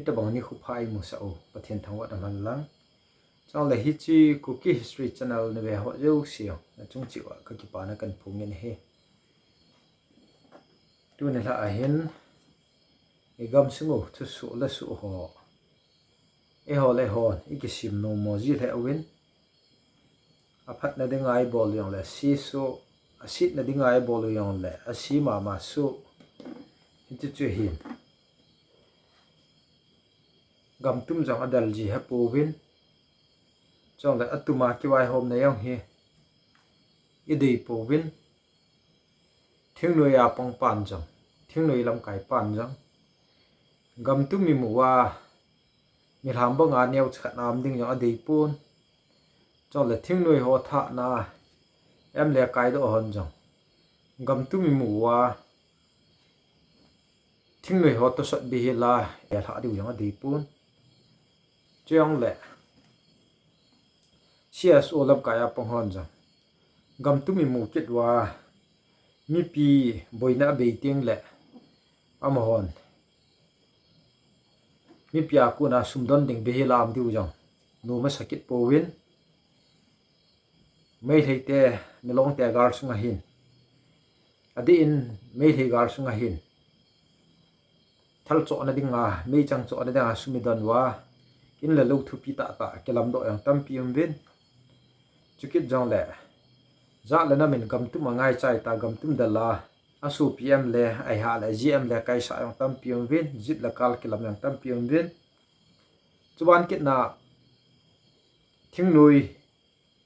ตะบองนี่คุพายมุสาโอประเทศทั้งวัดมันลังจังเลยฮิจิคุกี้ history channel ในเวหอเจ้าเสียงจงจิวะก็กิปานะกันพูเงินเฮดูนี่ละเห็นไอ้กำสงทุสุละสุหอไอ้หอเลยหออีกสิมโนโมจิเลอวินอภัทนาดึงไอ้บอลยองเลยซีสุอาศิตนาดึงไอ้บอลยองเลยอาศิมาสุฮิจิจุหินกำตุ้มจังอดัลจีฮะปูวินจังเลยอัตุมาคิวไอโฮมในยังเฮอีดีปูวินทิ้งหน่วยอาปองปันจังทิ้งหน่วยลำไก่ปันจังกำตุ้มมีหมู่ว่ามีทำบางงานเนียวขัดน้ำดึงอย่างอดีปูนจังเลยทิ้งหน่วยหัวท่านาเอ็มเลียไก่ตัวหันจังกำตุ้มมีหมู่ว่าทิ้งหน่วยหัวตัวสัตว์บิฮิลาเอท่าดูอย่างอดีปูนเจ้าแหละเชียสโอลับกายปองหันจังกำตุ้มมีหมู่คิดว่ามีปีบอยน่าเบียติงแหละอามหอนมีปีอากูน่าสุมดอนดิ่งเบฮิลามดิวจังนูมาสกิดโปวินไม่ใช่แต่ไม่ลงแต่การสุงหินอดีนไม่ใช่การสุงหินทัลโจนดิ่งอ่ะไม่จังโจนดิ่งอ่ะสุมิดอนว่าอินละลูกทุพิตาตะเกลัมโดยังตั้มพิมวินจุกิดจังแหละจากแล้วนั้นกำตุ้มง่ายใจตากำตุ้มเดลาอาสูพีเอ็มเลยไอฮาเลยจีเอ็มเลยใครสายยังตั้มพิมวินจิตละคัลกิลามยังตั้มพิมวินจุบันคิดน่ะทิ้งลุย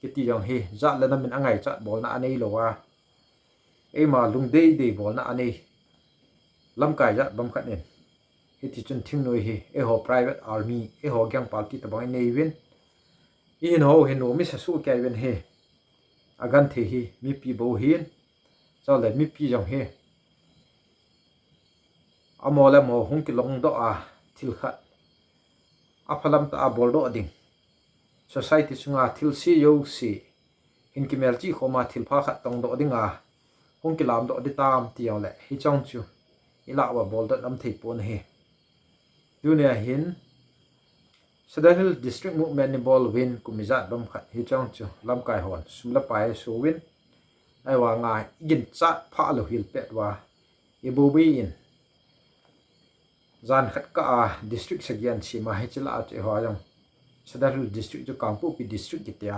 กิติยังเฮจากแล้วนั้นง่ายใจบอลน่ะอันนี้หรอวะไอมาลุงเดย์บอลน่ะอันนี้ลำไก่จัดบังคับเนี่ยฮิติจนทิ้งลุยเฮไอหัว private army ไอหัวแกงปาร์ตี้ตะบังไอเนวินอีหัวเห็นหัวมิสสู้แกวินเฮอากันเทฮีมีปีโบหินเจ้าเลยมีปีจังเฮอามอและมอหงกิลงดอทิลขัดอาพลัมตาบอลดอดิ่ง society สุงาทิลซีโยซีหินกิเมลจีขมาทิลพาขัดตองดอดิ่งหงกิลามดอดิตามเตียวแหละฮิจังจูอิละว่าบอลดอน้ำทิปนเฮดูเนี่ยหินSadahil district movement ni ball win kumizat dom khat hi chang chu lam kai hon sumla pai so win ai wa nga gin chat pha lo hil pet wa ibubi in zan khat ka district sagyan sima he chila che ho yang Sadahil district chu kampu pi district kitia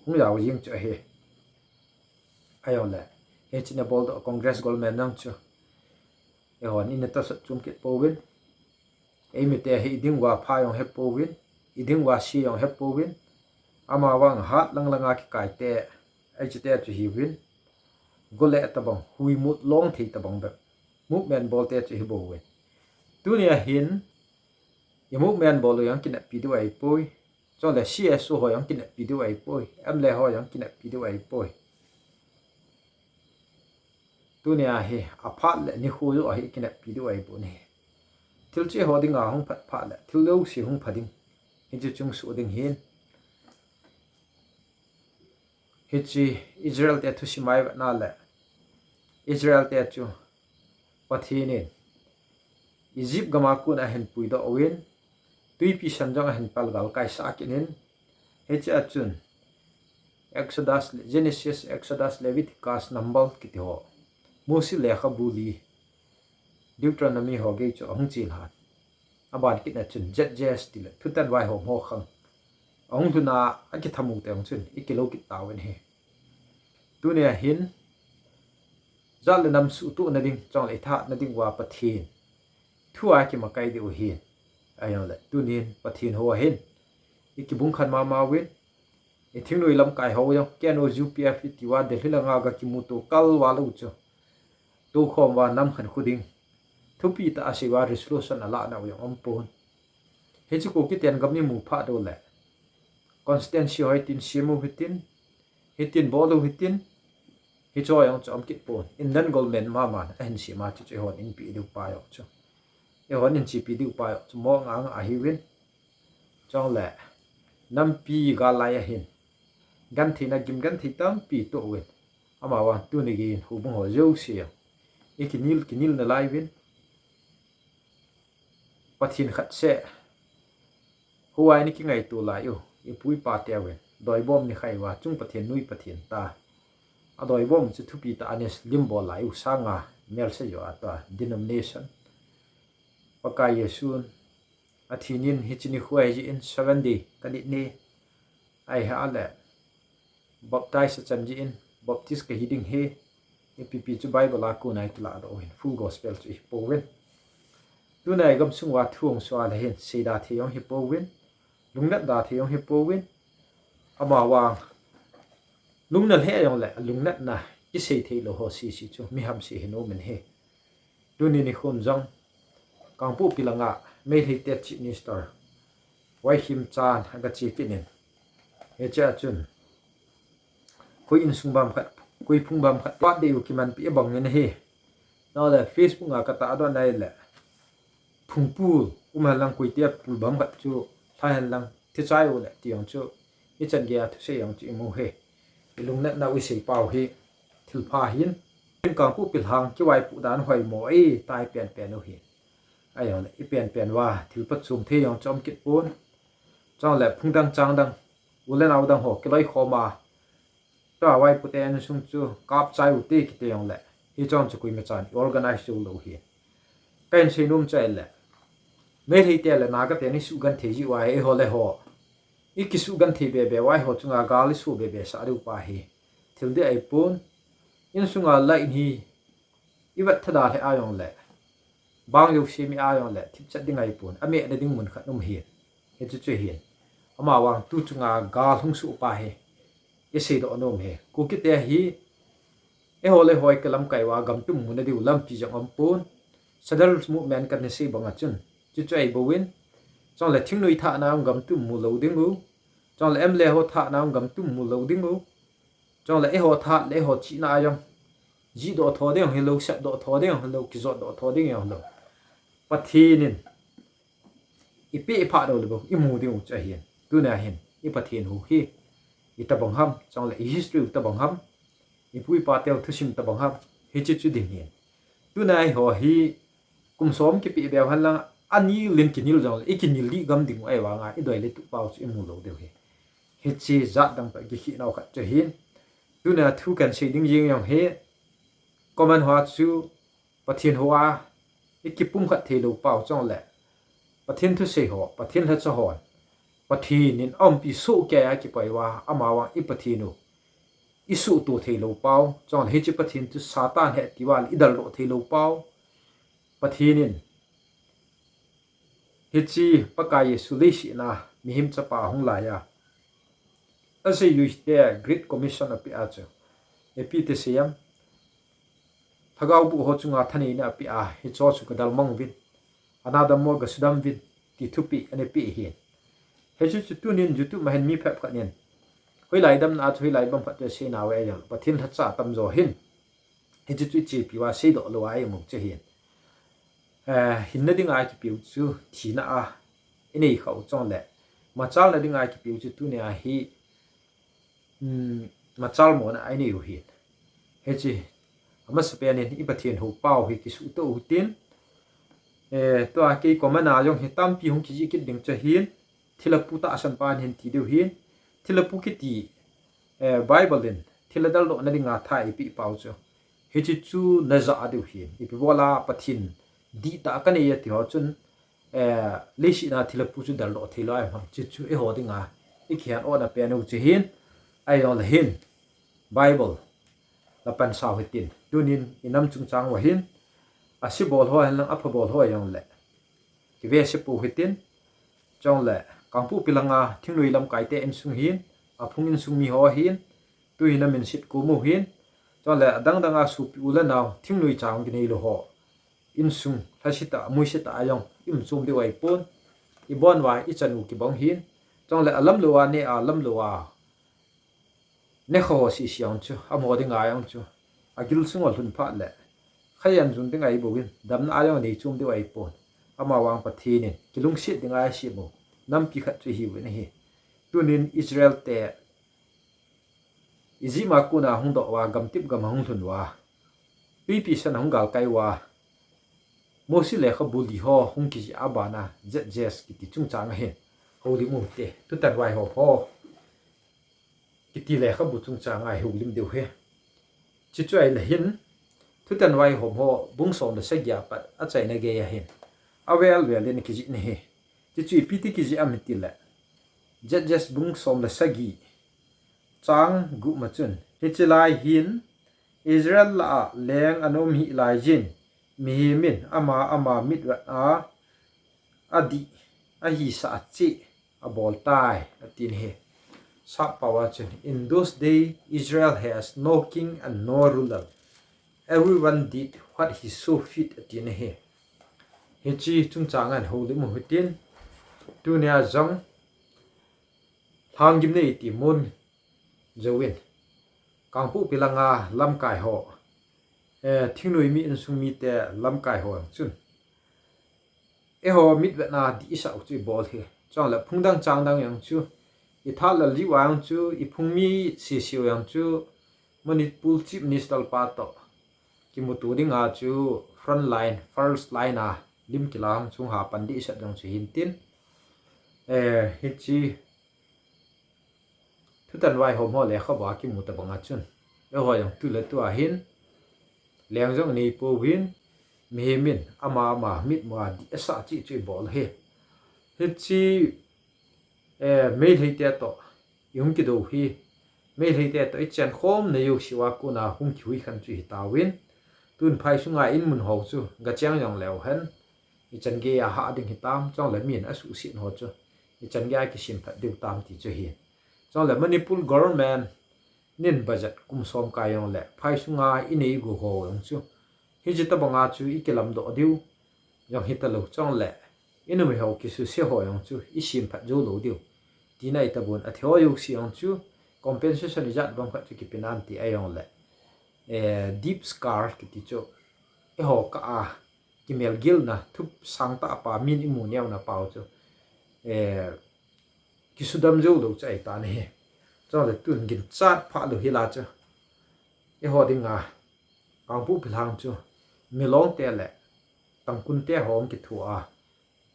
hung yaw ying chu he ayola he china ball do congress government nang chu e hon in ta sat chum kit po win ei mi te hi ding wa pha yong he po win iding wa si yong he po win ama wang hat lang langa ki kai te ai chite chu hi win gole tabang hui mut long thi tabang be movement bol te chu hi bo win tu nia hin ye movement bol yang kin pi du ai poi cho le cs ho yang kin pi du ai poi am le ho yang kin pi du ai poi tu nia he aphat le ni hu yo hi kin pi du ai bo ni til che ho ding a hong phat pha le til lo si hong phading hinju chung su ding hin hichi Israel te thu simai na le Israel te chu pathini Egypt gama ku na hen pui do win tui pi san jong hen pal gal kai sa kinin hichi achun Exodus Genesis Exodus Leviticus Numbers kiti ho Musi lekha buli Deuteronomy ho ge chu hong chil han aban kit na chun jet stil thutan wai ho ho khang ong tu na aki thamu te ong chun ikilo kit tawen he tu ne hin zal nam su tu na ding chong le tha na ding wa pathin thu a ki ma kai de o hin ayo le tu nin pathin ho hin iki bung khan ma win e thing noi lam kai ho yo ken o UPF ti wa de hilanga ga ki mu to kal wa lu chu tu khom wa nam khan khuding thupi ta asiwa resolution ala na yo ompon hechi ko ki ten gamni mu pha do le constancy hoitin simu hitin hitin bolu hitin hi cho yang chom kit pon in dan golmen ma man en si ma chi che hon in pi du pa yo chu e hon in chi pi du pa yo chu mo ngang a hi win chong le nam pi ga la ya hin gan thi na gim gan thi tam pi to win ama wa tu ni gi hu bung ho jo si ya ikinil na lai win pathin khat se หัวนี่กิไงตัวลายอยู่อีปุ้ยปาเตียวเวนดอยบอมนี่ใครว่าจุงประเทศนุ้ยประเทศตาอดอยบอมจะทุปีตาอันนี้ลิมบอลายอยู่สร้างเมลเสียอยู่ตัว denomination ปากายเยซูนอาทินินฮิจินิขวยจีอิน70กันดินี่ไอฮะแหละบัพไตส์จันจีอินบัพติสกฮิดิงเฮอีพีพีจูไบเบิลลากูนายตลาดโอเห็น full gospel จูฮิปโปเวนดูนายกำสุงว่าท่วงสวาเลยเห็นเสดาเทียงฮิปโปเวนลุงนัดดาเทียงฮิปโปเวนอามาวางลุงนั่นเฮยองแหละลุงนัดนะกิเสเทโลโฮซีซีจูมีหำสีเห็นโอเมนเฮดูนี่นี่คนจังกังปูปิลังะไม่ได้เตจินิสตอร์ไว้หิมจานฮักจีฟินินเฮเจ้าจุนคุยอินสุงบามขัดคุยพุงบามขัดปัดเดียวกิมันปีบังเงินเฮนั่นแหละเฟซบุ๊กกระตาดอนได้แหละพุงปูหันหลังคุยเตียปูบามขัดจูท้ายหันหลังที่ใจอยู่แหละที่ยองจูอีจันเกียทุเสียงจูมูเฮลุงนั่นนาวิเศษเป่าเฮทิลพาหินเป็นกังปูปิลหางที่ไว้ปูดานหอยหมอตายเปลี่ยนเฮไอ้ยังเลยเปลี่ยนว่าถือปัจจุบันที่ยังจอมกิดปูนจังแหละพุ่งดังจังดังอุเลนเอาดังหอกกิเลยขอมาตัวไว้ปุตเตนซุงจูกับใจอุติกิเตียงแหละที่จังจะคุยมาจาน organize จูโลหีเป็นสิ่งนุ่มใจแหละไม่ได้เตียเลยนักเตียนี่สุกันที่จีไว้หัวเลยหัวอีกสุกันที่เบบไว้หัวจุงอากาลิสูเบบสาดูป่าฮีถึงได้ไอ้ปูนยินสุงอาไลนี่อีวัดทดาให้อายองแหละบางยุคเชมีอายองแหละทิพจัดดิ้งไอ้ปูนอเมะได้ดิ้งมุนขัดนุ่มเหียนเฮจุช่วยเหียนอามาวางตู้จุงอากาลหงสุป่าฮียเสดอนุ่มเฮกูคิดแต่ฮีหัวเลยหัวกลำไก่ว่ากำตุ้มมุนดิวลำปีจังอมปูนสะดัลมูแมนกันในสีบังจุนจุช่วยบวินจังเลยทิ้งนุยท่าน้ำกำตุ้มมูลดิ้งอูจังเลยเล่หัวท่าน้ำกำตุ้มมูลดิ้งอูจังเลยหัวท่าหัวจีน่ายังจีดอทอดิ้งฮัลโหลเสดอทอดิ้งฮัลโหลกิจดอทอดิ้งฮัลโหลปัททีนินอีปีพาดอลบุอีมูดิ้งจะเห็นตัวน่าเห็นอีปัททีนหูฮีอีตะบังฮัมจังเลยอี history ตะบังฮัมอีปุยปาเตลทุชิมตะบังฮัมฮิจิจุดิเนียนตัวนายหัวฮีกุมสมกิปีเบลฮันลังอันนี้เล่นกินิลจังเลยอีกินิลลีกำดิ่งไอ้วางไอ้ดอยเล็ตุเปล่าจุอีมูโลเดียวเฮิจิจัดดังไปกิขินเอาขัดจะเห็นตัวนายทุกันเสียดิ้งยิงอย่างเฮก็มันหัวจูปะเทียนหัวอีกิปุ่มขัดเทโลเปล่าจังแหละปะเทียนทุเสียหัวปะเทียนทัศหอนปะทีนินอ้อมปีสู้แกกิไปว่าอามาวางอีปะทีนูอีสู้ตัวเทโลเปล่าจังเฮจิปะทีนทุซาตานเหติว่าอีดัลโลเทโลเปล่าปะทีนินเฮจิปะกายสุลิชินะมีหิมจะป่าหงหลายาอันเสียอยู่ที่กริดคอมมิชชั่นอภิอาจเอพีเตเซียมถ้าเราบุกหัวจุงอาทันีเนี่ยอภิอาเฮจอสุกดัลมังวินอนาดามวกสุดามวินที่ทุปีอันเอพีเห็นเฮจิจุตุนินจุตุมาเห็นมีแผลกันเนี่ยเฮ้ยไหลดำนาจุเฮ้ยไหลบังพัดจะเสียนาไว้ยังปะทินทัศน์ตำโจหินเฮจิจุจีปีว่าเสียดอกลอยมุกจะเห็นหินนั่นดิ่งไอ้กิปิวจูทีน่ะอันนี้เขาจ้องแหละมาจ้านั่นดิ่งไอ้กิปิวจูตัวเนี่ยฮีมาจ้าหมดนะไอ้นี่อยู่เห็นเฮจิอามาสเปียนี่อีปะเทียนหูเป้าเฮกิสุตัวหูตินตัวไอ้ก็มันนายองเฮตั้มปีหงกิจิกิดดิ่งจะเห็นที่ละputa asan pan hin ti deu hinที่ละpu ki ti bible inที่ละdal do na dinga thai pi pau cho he chi chu na za deu hin ipi bola pathin di ta ka ne ya ti ho chun le shi naที่ละpu chu dal do thilo ai ham chi chu e ho dinga i khian o na pe nu chi hin ai ol hin bible la pan sa hitin tunin inam chung chang wa hin asi bol ho han lang apha bol ho yang le ki ve se pu hitin chong le kangpu pilanga thinglui lam kaite en sung hin aphung in sung mi ho hin tuina min sit ku mu hin chong le adang danga su pi ula naw thinglui chang gi nei lo ho in sung thasita muisita ayong im chum de wai pon i bon wa i chanu ki bong hin chong le alam lo wa ne alam lo wa ne kho si siang chu amo de nga yang chu agil sung ol hun pha le khayan jun de ngai bogin dam na ayong nei chum de wai pon ama wang pathi ni kilung sit de ngai si mo nam pi khat chu hi we ni tunin Israel te izima kuna hung do wa gam tip gam hung thun wa pi san hung gal kai wa mosi le kha buli ho hung ki abana jes ki ti chung chang hen holy mu te tu tan wai ho pho kiti le kha bu chung cha ngai hu lim deu he chi chuai la hin tu tan wai ho ho bung som da se gya pat a chai na ge ya hin awel wel ni ki ji ni he chi chui piti ki ji am ti la just bung som da sagi chang gu ma chun he chi lai hin Israel la leng anom hi lai jin mi min ama mit wa adi a hi sa chi a bol tai atin he sa power chun in those days Israel has no king and no ruler everyone did what he saw fit atin he chi chung changan ho de mu hitin tu nia zong thang gim nei ti mun zowin kang pu pilanga lam kai ho thingnoi mi in sung mi te lam kai ho chun e ho mit wa na di sa chu bol he chang la phungdang changdang yang chu I thal la li wang chu I phungmi si siu yang chu manipul chief minister pa to ki mutu ding a chu front line first line a lim kilang chung ha pandi sa dang chu hin tin hi chi thu tan wai hom ho le kha ba ki mu ta banga chun e ho yang tu le tu a hin leng jong ni po win mi min ama mit ma di sa chi chi bol he hi chi me thei te to yung ki do hi me thei te to I chan khom na yu siwa ku na hung chui khan chi ta win tun phai sunga in mun ho chu ga chang yang lew han I chan ge a ha ding hi tam chong le min a su sin ho chu I chan ge ki sim pha dew tam ti chu hi chong le manipur government nin budget kum som ka yong le phai sunga inei gu ho yong chu hi ji ta banga chu I kelam do diu yong hi ta lo chong le inu mi ho ki su se ho yong chu I sim pha jo lo diu ti nai ta bun a theo yu si yong chu compensation jat bang kha chu ki penalty ayong le deep scar ki ti chu e ho ka a ki mel gil na thup sang ta pa min I mu nyaw na pau chu ki sudam jo lo chai ta ne cho le tun gin chat pha lo hi la chu e ho ding a kang pu philang chu milong te le tang kun te hom ki thu a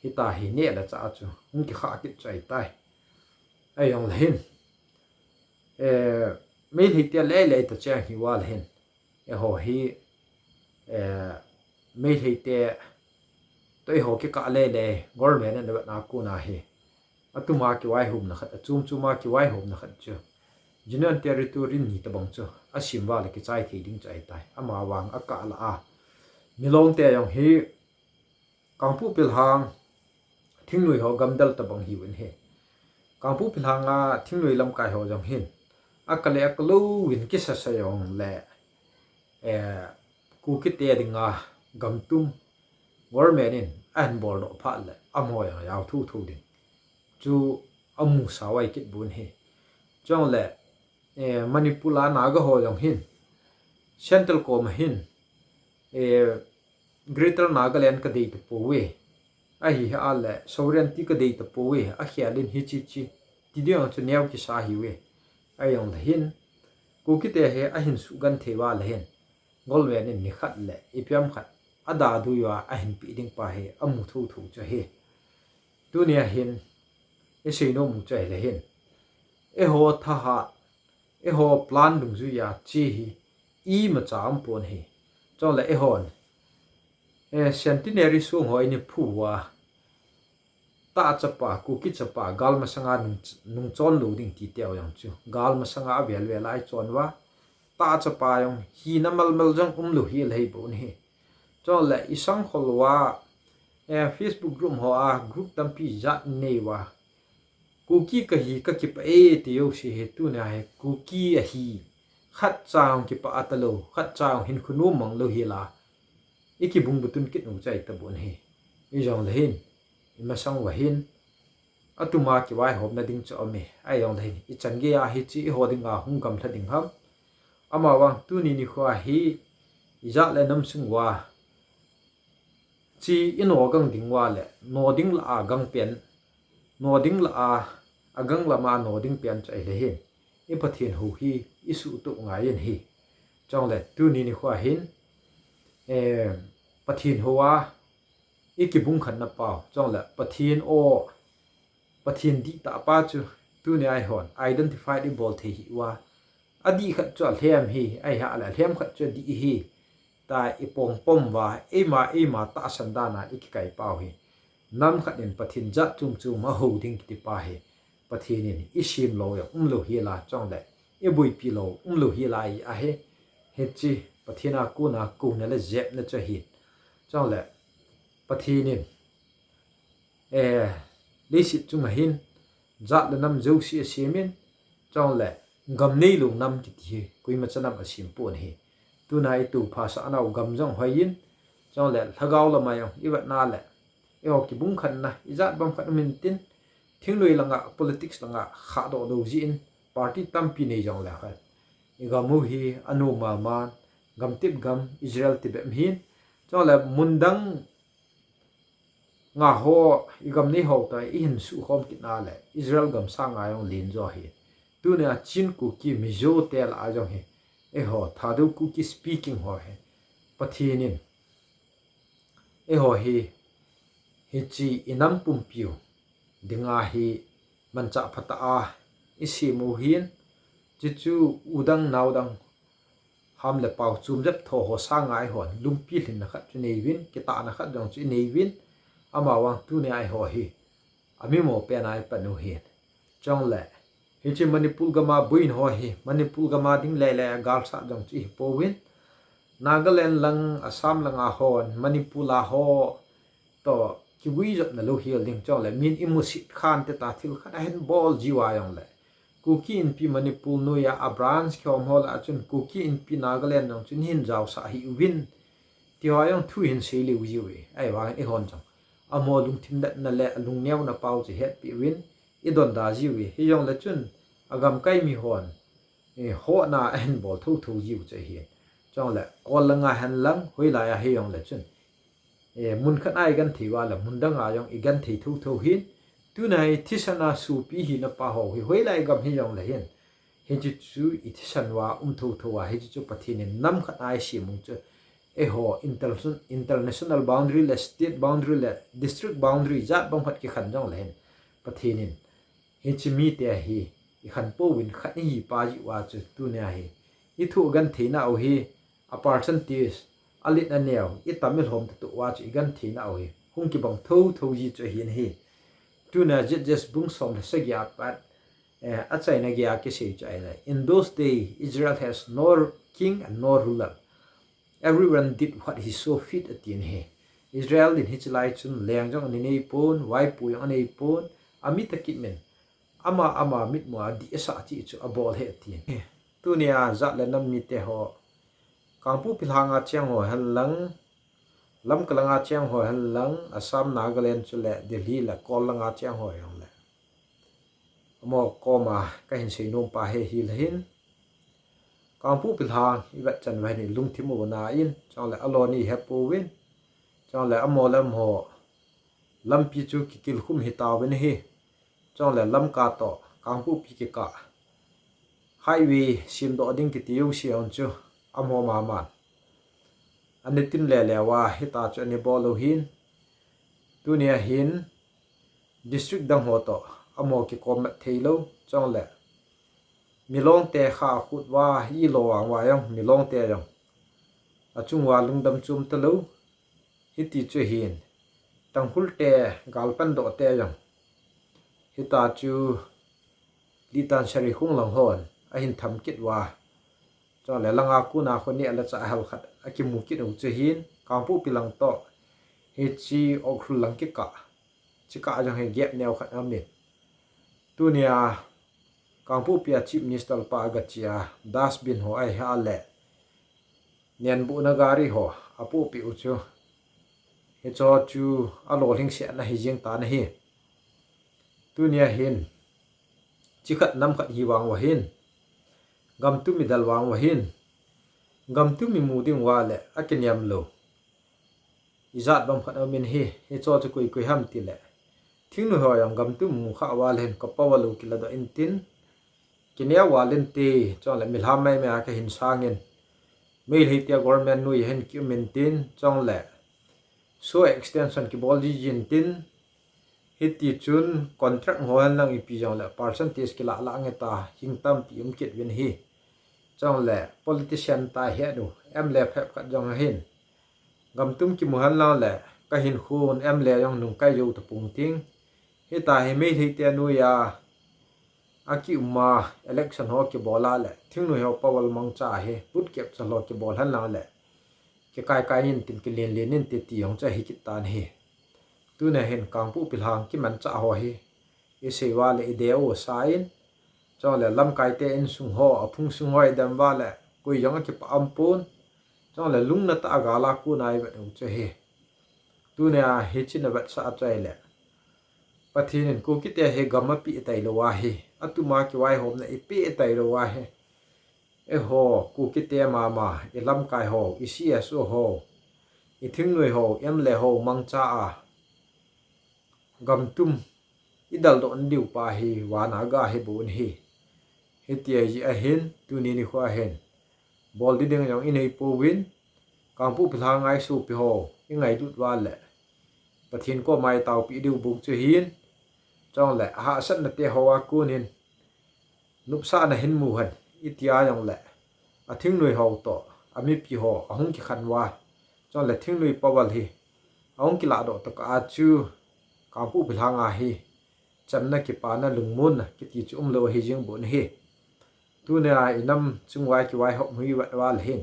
hi ta hi ne la cha chu hung ki kha ki chai tai ayong hin me hi te le ta chang hi wal hin e ho hi me hi te toi ho ki ka le government and na ku na hi atuma ki wai hum na khat chuma ki wai hum na khat chu union territory ni ta bang chu asim wa le ki chai thi ding chai tai ama wang aka la a milong te yong hi kangpu pil hang thingnui ho gamdal ta bang hi wen he kangpu pil hanga thingnui lam kai ho jong hin akale aklo win ki sa sa yong le ku ki te dinga gamtum government in an bol no pha le amo ya yaw thu ding chu amu sawai kit bun he chong le manipula na ga ho jong hin central com hin greater nagaland ka dei to powe a hi ha le sovereignty ka dei to powe a khialin hi chi ti dio chu new ki sa hi we ayong hin ku ki te he a hin su gan thewa le hin golwen in ni khat le ipiam khat ada du ya a hin pi ding pa he amu thu cha he dunia hin e sei no mu chai le hin e ho tha ha e ho plan dung zu ya chi hi I ma cham pon he chong le e hon centenary su hoi ni phuwa ta chapa ku ki chapa gal ma sanga nung chon lu ding ti teo yang chu gal ma sanga vel ai chon wa ta chapa yong hi na mal jang lu hi lei bo ni chong le isang kholwa Facebook group ho a group tampi jat nei wa kuki ka hi ka ki pa ti yo si he tu na he kuki a hi khat chang ki pa atalo khat chang hin khunu mang lo hi la iki bung butun kit nu chai ta bon he I jong le hin I ma sang wa hin atuma ki wai hom na ding cho me ai yong le hin I chan ge a hi chi ho ding a hung kam thading ham ama wang tu ni khwa hi ja le nam sung wa chi ino gang ding wa le no ding la gang pen no ding la agang lama no ding pian chai le hin I pathian hu hi isu tu nga yen hi chong le tu ni khwa hin pathian huwa ikibung khan na pa chong le pathian o ปะเทียนดิตาปาจูตุเนี่ยไอหอน identify the ball เทหิว่าอดีขัดจวดเทียมฮีไอหาละเทียมขัดจวดดีฮีตาอีปงปมว่าเอมาตาสันดานาอีกไก่เป้าฮีนำขัดเด่นปะเทียนจัดจุมมาหูดิ้งติปาฮีปะเทียนนี่อิชิมโลยโลฮีลาจ้องแหละเอบุยปีโลโลฮีลาอีอะเฮเฮจีปะเทียนากูนั่นแหละเจ็บนั่นจะหินจ้องแหละปะเทียนลิสิจุงหินจัดนำเจ้าเสียเสียมินจ้องแหละกำนี้ลงนำกิทีกุยมาจะนำอาชิมปนฮีตัวนายตูภาษาหนาวกำจ้องหอยินจ้องแหละถ้าเกาละไม่ยองอีแบบน่าแหละเออกิบุ้งขันนะอีจัดบังคัดมินตินทิ้งลุยลังอ่ะ politics ลังอ่ะขาดดูจีน party ตั้มปีนี้จ้องแหละครับอีกามูฮีอนุมามานกำติบกำอิสราเอลติบหินจ้องแหละมุนดังงาโฮอีกำนี้เขาแต่อินสุขอมกินน่าแหละอิสราเอลกำสร้างงายองลินจ่อฮีตัวเนี่ยจีนกุกีมิโจเตลอาจงเฮหอถ้าดูกุกี speaking หอเฮปะทีนินหอเฮจีอินัมปุ่มปิวดิงาเฮมันจะพัตอาอิสิมูหินจิจูอุดังนาวดังหามเลปาวจุมจับโทหอสร้างงายหอนลุมปีลินนะครับจุนีวินกิตานะครับจงจุนีวินอามาวังตัวเนี่ยหอเฮอามิโมเป็นไอปนุเฮนจงแหละเฮจิมณิปุลกามาบุยนหอเฮมณิปุลกามาดิ้งเล่ๆกาลสักจงจีโปวินนาเกเลนลังอาสามลังอาฮอนมณิปุลาฮอต่อคิวิจนะโลเฮียลิงจงแหละมินอิมุสิขานเตตาทิลขัดเห็นบอลจีวายองแหละกูกีอินปีมณิปุลนุยาอับรานส์เขียวมอลอาจุนกูกีอินปีนาเกเลนจงจุนหินเจ้าสาหิวินที่หายองทุหินเซลิวจิวไอ้วางไอ้ฮอนจงอามอลุงทิมเด็ดนั่นแหละลุงเนียวน่ะเป้าจะเฮ็ดปีวินอีดอนดาจิวฮิยองละจุนอากำไกมีฮอนโหนาเอ็นบอลทูจิวจะเฮ็ดจงแหละกอลงาหันลังหวยลายฮิยองละจุนมุนขันไอกันที่ว่าละมุนดังอายองอีกันที่ทูหินตุนายทิศนาสูปีหินปะหอหวยลายกำฮิยองละเห็นจิจูอิทิสันว่าทูว่าเฮจิจูปะทินินนำขันไอชิมุงจะinternational boundary le state boundary le district boundary jat bang phat ki khan jong len pathinin hichimi te hi i khan po win khat hi pa ji wa chu tu nya hi i thu gan thina au hi a percentage alit anel i tamil hom tu wa chu gan thina au hi hung ki bang tho ji chu hin hi tu na just bung som le sagya pat a chaina gya ke sei chai in those days Israel has no king and no ruler. Everyone did what he saw fit at the end. Israel in his life chun leng jong ani nei pon wai pu yang ani pon amit takitmen ama mit mo di esa chi chu abol he ti tu nia za le nam mi te ho kangpu pilhanga chang ho halang lam kalanga chang ho halang Assam Nagaland chu le Delhi la kolanga chang ho yang le mo koma ka hin sei nom pa he hi le hin kangpu pilhang ibat chan vai ni lung thimu na in chang le aloni hepu win chang le amolam ho lam pi chu ki kil khum hi taw wen hi chang le lam ka to kangpu pi ki ka highway sim do ding ki tiu si on chu amo ma man anitin le wa hi ta chu ni bolo hin tunia hin district dang ho to amo ki kom theilo chang le milong te kha khut wa hi lo wang wa yang milong te yang achung wa lungdam chum talo hiti chu hin tanghul te galpan do te yang hita chu litan shari khung lang hon a hin tham kit wa cho le langa ku na khoni ala cha hal khat akimu kit u chu hin kangpu pilang to he chi okhul lang ki ka chika jang he gap neo khat amin tunia kangpu pia chief minister pa agachia dasbin ho ai ha le nian bu na gari ho apu pi u chu he cho chu alo hing se na hi jing ta na hi tunia hin chikhat nam khat hi wang wa hin gam tu mi dal wang wa hin gam tu mi mu ding wa le akiniam lo izat bam khat amin hi he cho chu koi ham ti le thingnu ho yang gam tu mu kha wa len ka pawalu kila do intin kinia walen te chong le milham mai me ka hin sangin mail hitia government nui hen ki maintain chong le so extension ki bol ji jin tin hiti chun contract hoan lang ipi jong la percentage ki la ngeta hingtam pi ket wen hi chong le politician ta he du em le phep khat jong hin gam tum ki muhan la le ka hin khun em le jong nung kai yo ta pung ting he ta he me thi te nu ya aki umma election ho ki bola le thing nu he pawal mang cha he put kep chalo ki bol han la le ki kai in tin ki len in ti ti yong cha hi ki tan hi tu na hen kang pu pilhang ki man cha ho hi e sewa le ideo sain chong le lam kai te in sung ho aphung sung hoi dam wa le koi yong ki pa ampun chong le lung na ta ga la ku nai ba u che he tu na he chin ba sa chai le pathin ko ki te he gam pi tai lo wa hi atu ma ki wai hom na e pi tai lo wa he e ho ku ki te ma e lam kai ho i si so ho i thing noi ho em le ho mang cha a gam tum idal do ndiu pa hi wa na ga he bun hi he ti ji a hin tu ni ni khwa hen bol di ding yong in ei po win kang pu phla ngai su pi ho i ngai dut wa le pathin ko mai tau pi diu buk chu hin chong le ha sat na te ho wa ku nin nup sa na hin mu han i tia yong le a thing noi ho to ami pi ho ahung ki khan wa chong le thing noi pawal hi ahung ki la do to ka chu kang pu phla nga hi chamna ki pa na lungmun ki ti chu lo hi jing bun hi tu ne ai nam chungwai ki wai ho mui wa le hin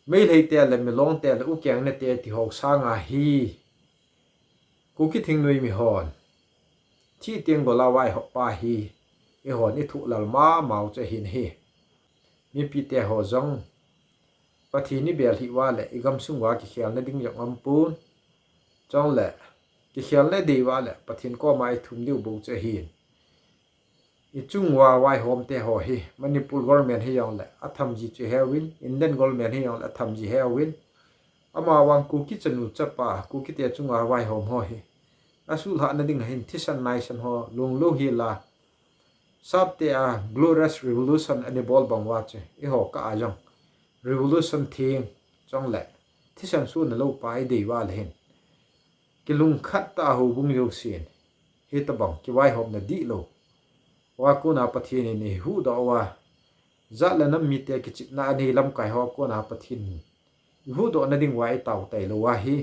mei lei te le mi long te le u kyang ne te ti ho sa nga hi ku ki thing noi mi hon thi tieng go la wai ho pa hi e hon i thu lal ma mau che hin hi mi pi te ho zong pathi ni bel hi wa le igam sungwa ki khial na ding yong ampun chong le ki khial le de wa le pathin ko mai thum diu bu che hin i chungwa wai hom te ho hi manipur government hi yong le atham ji che hewin indian government hi yong le atham ji hewin ama wang ku ki chanu chapa ku ki te chungwa wai hom ho hi asul ha na ding hin thisan nai san ho lung lo hi la sab te a glorious revolution ani bol bang wa che e ho ka ajong revolution thing chong le thisan su na lo pai de wa le hin kilung khat ta hu bung yo sin he ta bang ki wai hom na di lo wa ku na pathin ni hu da wa za la nam mi te ki chip na ani lam kai ho ko na pathin hu do na ding wai tau tai lo wa hi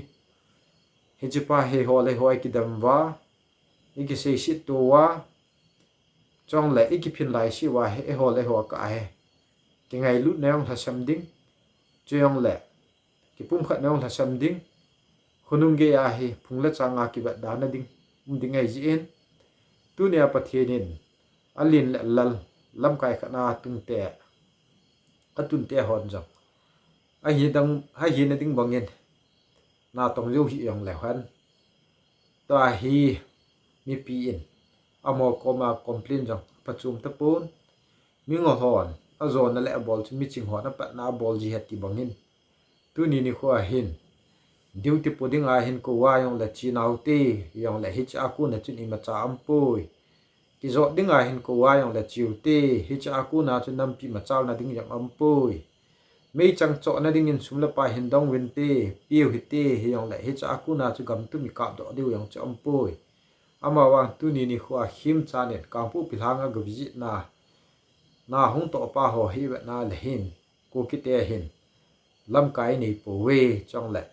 he chi pa he ho le hoi ki dam wa i ki sei sit to wa chong le i ki phin lai si wa he ho le ho ka he ki ngai lut neong tha sam ding cheyong le ki pum khat neong tha sam ding hunung ge a hi phungla changa ki ba da na ding ding ai ji en tu ne pathin alin lal lam kai khana tung te atun te hon jong a hi na ding bangin na tong yo hi yong le han ta hi mi pi in amo koma complain jong pachum ta pun mi ngo hon a zon na le bol chu mi ching hon na pa na bol ji het ti bangin tu ni ni khwa hin duty poding a hin ko wa yong le chinau te yong le hich aku na chu ni ma cha ampoi ki zo ding a hin ko wa yong le chiu te hich aku na chu nam pi ma chal na ding yong ampoi mei chang cho na ding in sumla pa hin dong win te piu hi te hi yong le hich aku na chu gam tu mi kap do diu yong chu ampoi ama wa tu ni ni khwa him cha net ka pu pilhanga go visit na hung to pa ho hi wa na le hin ko ki te hin lam kai nei po we chong le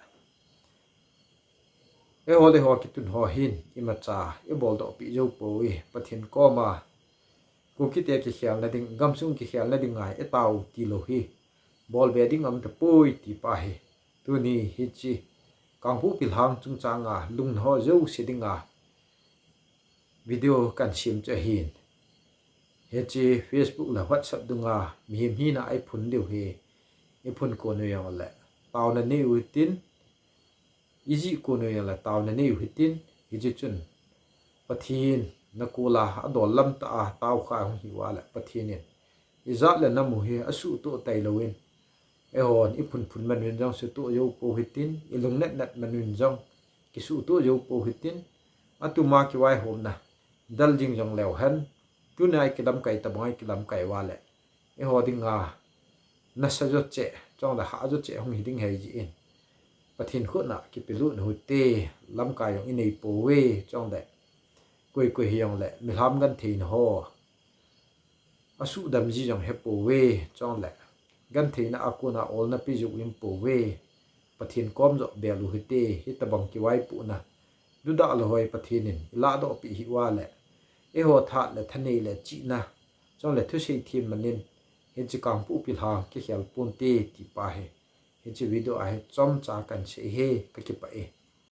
e ho le ho ki tun ho hin i ma cha e bol do pi jo po we pathin ko ma ku ki te ki khial na ding gam sung ki khial na ding ngai e tau ti lo hi bol bedding am ta poi ti pa hi tu ni hi chi kang pu pilhang chung changa lung ho zo sidinga video kan sim che hin he chi facebook la whatsapp dunga mi hi na ai phun deu he e phun ko no yang la taw na ni utin easy ko no yang la taw na ni utin hi chi chun pathin nakula adol lam ta taw kha hi wala pathin in izat la namu he asu to tai lowin e hon i phun man win jong su to yo po hitin ilung net man win jong ki su to yo po hitin atu ma ki wai hom na dal jing jong lew han tu nai ki lam kai ta bai ki lam kai wa le e ho ding nga na sa jo che chong da ha jo che hong hi ding hei ji in ปะทินขุนะกิปิลุนหุเตลำกายยองอินในโปเวจ้องแดกุยกุยยองแหละมิลามกันทีนโฮอสุดัมจียองเฮโปเวจ้องแหละกันทีนะอากุนะโอลนะปิจุอิมโปเวปะทินก้อมจะเบลูหุเตฮิตบังกิไว้ปุนะดูดาลหอยปะทินินลาดอปิหิวาแหละเอโหทาและทะเนและจีนะจ้องแหละทุเชทีมมันนินเฮจิกังปูปิลาเกเขียลปุนเตติปาเฮเฮจิวิโดอาเฮจอมจากันเชเฮกะกิปะเอ